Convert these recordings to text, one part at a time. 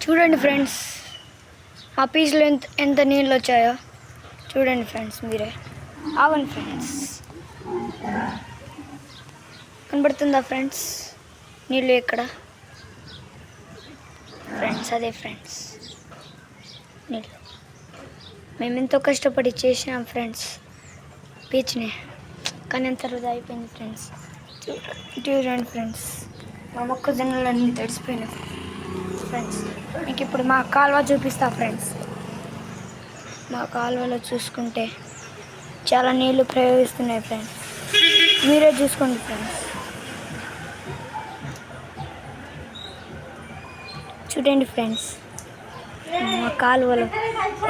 చూడండి ఫ్రెండ్స్, ఆ పీస్లో ఎంత నీళ్ళు వచ్చాయో చూడండి ఫ్రెండ్స్ మీరే. ఆగండి ఫ్రెండ్స్, కనబడుతుందా ఫ్రెండ్స్ నీళ్ళు ఎక్కడ? ఫ్రెండ్స్ అదే ఫ్రెండ్స్ నీళ్ళు. మేము ఎంతో కష్టపడి చేసినాం ఫ్రెండ్స్ బీచ్ని, కానీ ఎంత వృధా అయిపోయింది ఫ్రెండ్స్. చూడండి ఫ్రెండ్స్, మా మొక్కజొన్నలన్నీ తడిసిపోయినాయి ఫ్రెండ్స్. మీకు ఇప్పుడు మా కాలువ చూపిస్తా ఫ్రెండ్స్. మా కాలువలో చూసుకుంటే చాలా నీళ్లు ప్రయోగిస్తున్నాయి ఫ్రెండ్స్, మీరే చూసుకోండి ఫ్రెండ్స్. చూడండి ఫ్రెండ్స్, మా కాలువలో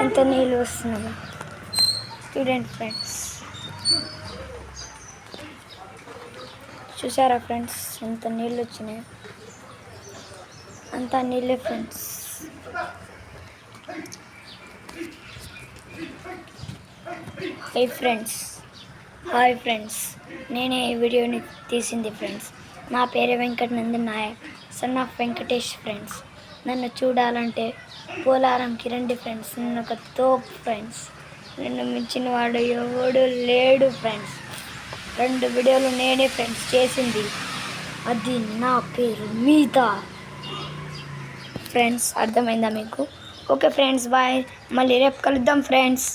ఎంత నీళ్ళు వస్తున్నాయో చూడండి ఫ్రెండ్స్. చూసారా ఫ్రెండ్స్ ఎంత నీళ్ళు వచ్చినాయో? అంతా నీళ్ళే ఫ్రెండ్స్. హాయ్ ఫ్రెండ్స్, నేనే ఈ వీడియోని తీసింది ఫ్రెండ్స్. నా పేరు Venkata Nandan Nayak, son of Venkatesh friends. నన్ను చూడాలంటే పోలారంకి రండి ఫ్రెండ్స్. నేను ఒక తోపు ఫ్రెండ్స్, నన్ను మించిన వాడు ఎవడు లేడు ఫ్రెండ్స్. 2 వీడియోలు నేనే ఫ్రెండ్స్ చేసింది, అది నా పేరు మీద ఫ్రెండ్స్. అర్థమైందా మీకు? Okay friends, bye. మళ్ళీ రేపు కలుద్దాం ఫ్రెండ్స్.